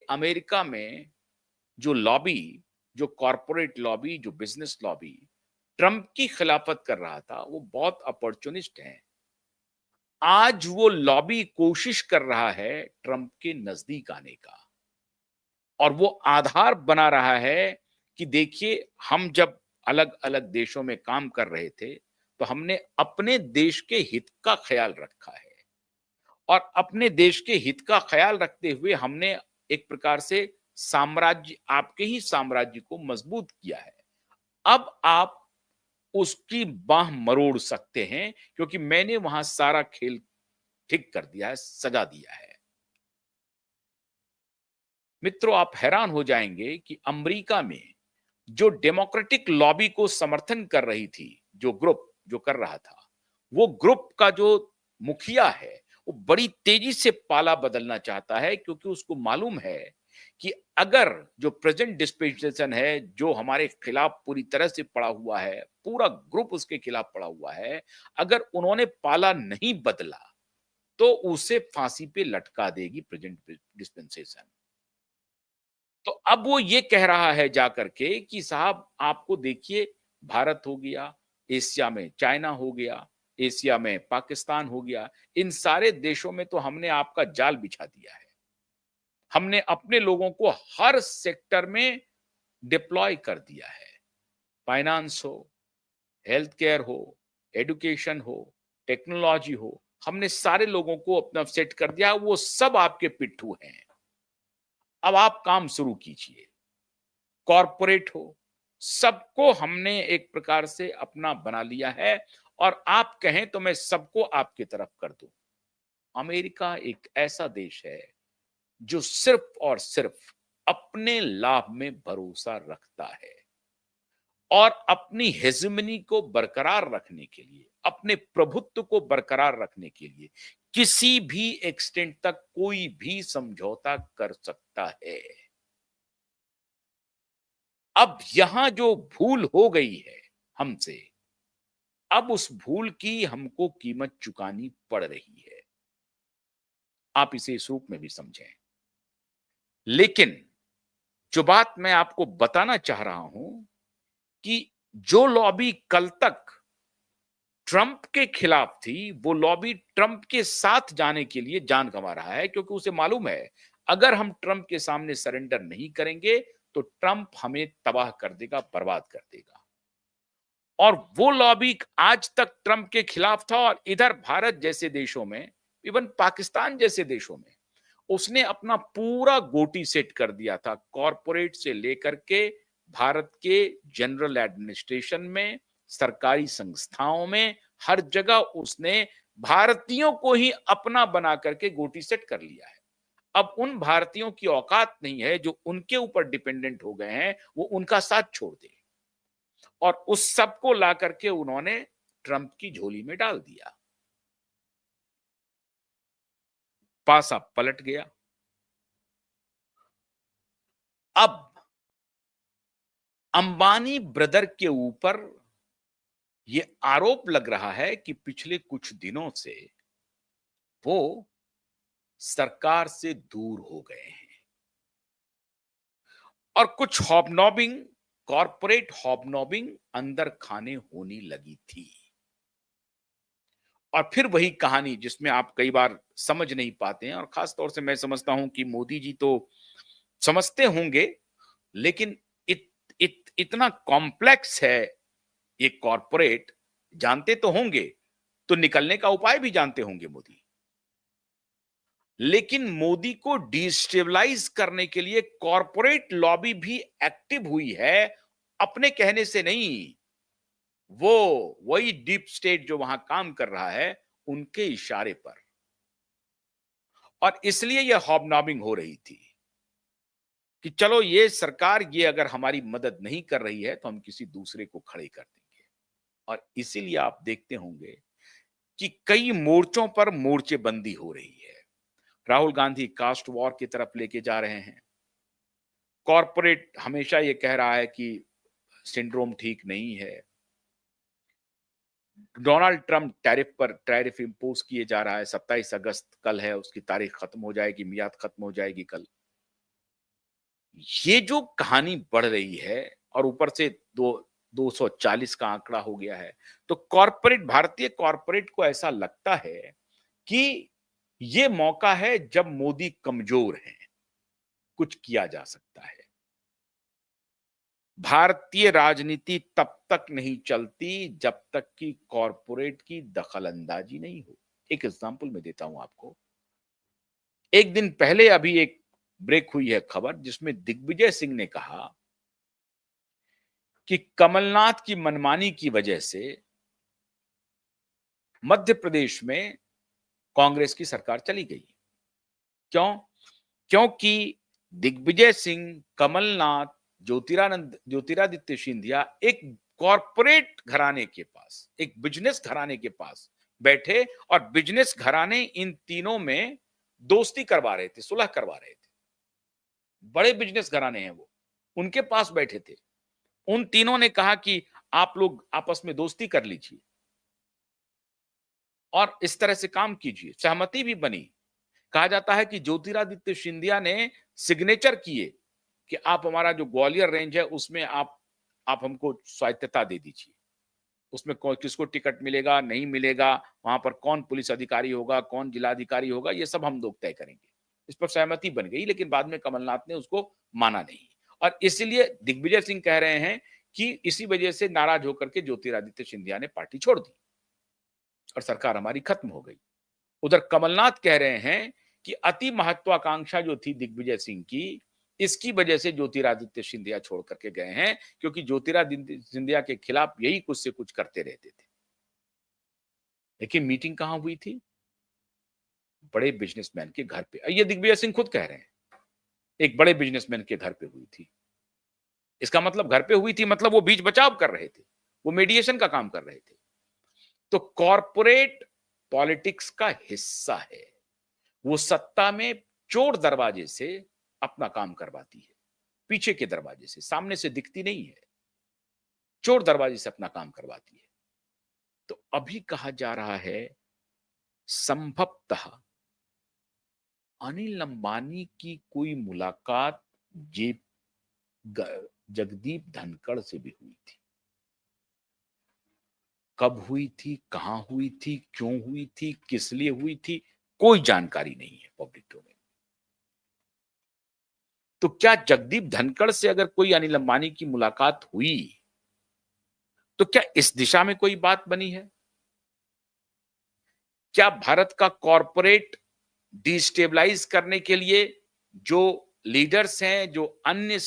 America में जो lobby, जो कॉर्पोरेट लॉबी, जो बिज़नेस लॉबी ट्रम्प की खिलाफत कर रहा था, वो बहुत अपॉर्च्युनिस्ट हैं। आज वो लॉबी कोशिश कर रहा है ट्रम्प के नज़दीक आने का और वो आधार बना रहा है कि देखिए, हम जब अलग-अलग देशों में काम कर रहे थे, तो हमने अपने देश के हित का ख़्याल रखा है और अपने देश के हित का ख़्याल रखते हुए हमने एक प्रकार से साम्राज्य आपके ही साम्राज्य को मज़बूत किया है। अब आप उसकी बाँह मरोड़ सकते हैं क्योंकि मैंने वहाँ सारा खेल ठीक कर दिया है, सजा दिया है। मित्रों, आप हैरान हो जाएँगे कि अमेरिका में जो डेमोक्रेटिक लॉबी को समर्थन कर रही थी, जो ग्रुप जो कर रहा था, वो ग्रुप का जो मुखिया है, वो बड़ी तेजी से पाला बदलना चाहता है क्योंकि उसको मालूम है कि अगर जो प्रेजेंट डिस्पेंसेशन है, जो हमारे खिलाफ पूरी तरह से पड़ा हुआ है, पूरा ग्रुप उसके खिलाफ पड़ा हुआ है, अगर उन्होंने पाला नहीं बदला, तो उसे फांसी पे लटका देगी प्रेजेंट डिस्पेंसेशन। तो अब वो ये कह रहा है जाकर के कि साहब आपको देखिए भारत हो गया, एशिया में चाइना हो गया, एशिया में पाकिस्तान हो गया, इन सारे देशों में तो हमने आपका जाल बिछा दिया है। हमने अपने लोगों को हर सेक्टर में डिप्लॉय कर दिया है। फाइनेंस हो, हेल्थ केयर हो, एजुकेशन हो, टेक्नोलॉजी हो, हमने सारे लोगों को अपना सेट कर दिया, वो सब आपके पिट्ठू हैं। अब आप काम शुरू कीजिए। कॉर्पोरेट हो, सबको हमने एक प्रकार से अपना बना लिया है और आप कहें तो मैं सबको आपकी तरफ कर दूं। अमेरिका एक ऐसा देश है जो सिर्फ और सिर्फ अपने लाभ में भरोसा रखता है और अपनी हेजेमनी को बरकरार रखने के लिए, अपने प्रभुत्व को बरकरार रखने के लिए किसी भी एक्सटेंट तक कोई भी समझौता कर सकता है। अब यहां जो भूल हो गई है हमसे, अब उस भूल की हमको कीमत चुकानी पड़ रही है। आप इसे इस रूप में भी समझें। लेकिन जो बात मैं आपको बताना चाह रहा हूं कि जो लॉबी कल तक ट्रंप के खिलाफ थी, वो लॉबी ट्रंप के साथ जाने के लिए जान गंवा रहा है क्योंकि उसे मालूम है, अगर हम ट्रंप के सामने सरेंडर नहीं करेंगे, तो ट्रंप हमें तबाह कर देगा, बर्बाद कर देगा। और वो लॉबी आज तक ट्रंप के खिलाफ था और इधर भारत जैसे देशों में, इवन पाकिस्तान जैसे देशों में, उसने अपना पूरा गोटी सेट कर दिया था, कॉरपोरेट से लेकर के भारत के जनरल एडमिनिस्ट्रेशन में, सरकारी संस्थाओं में, हर जगह उसने भारतीयों को ही अपना बना करके गोटी सेट कर लिया है। अब उन भारतीयों की औकात नहीं है जो उनके ऊपर डिपेंडेंट हो गए हैं, वो उनका साथ छोड़ दे। और उस सब को ला करके उन्होंने ट्रंप की झोली में डाल दिया। पासा पलट गया। अब अंबानी ब्रदर के ऊपर ये आरोप लग रहा है कि पिछले कुछ दिनों से वो सरकार से दूर हो गए हैं और कुछ हॉबनॉबिंग, कॉर्पोरेट हॉबनॉबिंग अंदर खाने होने लगी थी। और फिर वही कहानी जिसमें आप कई बार समझ नहीं पाते हैं और खास तौर से मैं समझता हूं कि मोदी जी तो समझते होंगे, लेकिन इतना कॉम्प्लेक्स है ये कॉर्पोरेट, जानते तो होंगे, तो निकलने का उपाय भी जानते होंगे मोदी। लेकिन मोदी को डिस्टेबलाइज करने के लिए कॉर्पोरेट लॉबी भी एक्टिव हुई है, अपने कहने से नहीं। वो वही डीप स्टेट जो वहां काम कर रहा है, उनके इशारे पर। और इसलिए यह हॉबनॉबिंग हो रही थी कि चलो ये सरकार ये अगर हमारी मदद नहीं कर रही है तो हम किसी दूसरे को खड़े कर देंगे। और इसीलिए आप देखते होंगे कि कई मोर्चों पर मोर्चेबंदी हो रही है। राहुल गांधी कास्ट वॉर की तरफ लेके जा रहे हैं। कॉर्पोरेट हमेशा ये कह रहा है कि सिंड्रोम ठीक नहीं है। डोनाल्ड ट्रंप टैरिफ इंपोज किए जा रहा है। 27 अगस्त कल है, उसकी तारीख खत्म हो जाएगी, मियाद खत्म हो जाएगी कल। ये जो कहानी बढ़ रही है और ऊपर से 240 का आंकड़ा हो गया है, तो कॉर्पोरेट भारतीय कॉर्पोरेट को ऐसा लगता है कि ये मौका है जब मोदी कमजोर हैं, कुछ किया जा सकता है। भारतीय राजनीति तब तक नहीं चलती जब तक कि कॉर्पोरेट की दखलंदाजी नहीं हो। एक एग्जांपल मैं देता हूं आपको। एक दिन पहले अभी एक ब्रेक हुई है खबर जिसमें दिग्विजय सिंह ने कहा कि कमलनाथ की मनमानी की वजह से मध्य प्रदेश में कांग्रेस की सरकार चली गई। क्यों? क्योंकि दिग्विजय सिंह, कमलनाथ, ज्योतिरादित्य सिंधिया एक कॉरपोरेट घराने के पास, एक बिजनेस घराने के पास बैठे और बिजनेस घराने इन तीनों में दोस्ती करवा रहे थे, सुलह करवा रहे थे। बड़े बिजनेस घराने हैं वो, उनके पास बैठे थे। उन तीनों ने कहा कि आप लोग आपस में दोस्ती कर लीजिए और इस तरह से काम कीजिए। सहमति भी बनी। कहा जाता है कि ज्योतिरादित्य सिंधिया ने सिग्नेचर किए कि आप हमारा जो ग्वालियर रेंज है उसमें आप हमको स्वायत्तता दे दीजिए। उसमें किसको टिकट मिलेगा, नहीं मिलेगा, वहां पर कौन पुलिस अधिकारी होगा, कौन जिलाधिकारी होगा, ये सब हम लोग तय करेंगे। इस पर सहमति बन गई, लेकिन बाद में कमलनाथ ने उसको माना नहीं और इसलिए दिग्विजय सिंह कह रहे हैं कि इसी वजह से नाराज होकर के ज्योतिरादित्य सिंधिया ने पार्टी छोड़ दी और सरकार हमारी खत्म हो गई। उधर कमलनाथ कह रहे हैं कि अति महत्वाकांक्षा जो थी दिग्विजय सिंह की, इसकी वजह से ज्योतिरादित्य सिंधिया छोड़ करके गए हैं, क्योंकि ज्योतिरादित्य सिंधिया के खिलाफ यही कुछ से कुछ करते रहते थे। लेकिन मीटिंग कहां हुई थी? बड़े बिजनेसमैन के घर पे। ये दिग्विजय सिंह खुद कह रहे हैं, एक बड़े बिजनेसमैन के घर पे हुई थी। इसका मतलब घर पे हुई थी, मतलब वो बीच बचाव कर रहे थे, वो मीडिएशन का काम कर रहे थे। तो कॉर्पोरेट पॉलिटिक्स का हिस्सा है। वो सत्ता में चोर दरवाजे से अपना काम करवाती है, पीछे के दरवाजे से, सामने से दिखती नहीं है, चोर दरवाजे से अपना काम करवाती है। तो अभी कहा जा रहा है संभवतः अनिल अंबानी की कोई मुलाकात जे जगदीप धनखड़ से भी हुई थी। कब हुई थी, कहां हुई थी, क्यों हुई थी, किस लिए हुई थी, कोई जानकारी नहीं है पब्लिक डोमेन। तो क्या जगदीप धनखड़ से अगर कोई अनिल अंबानी की मुलाकात हुई तो क्या इस दिशा में कोई बात बनी है? क्या भारत का कॉर्पोरेट डिस्टेबलाइज करने के लिए जो लीडर्स हैं, जो अन्य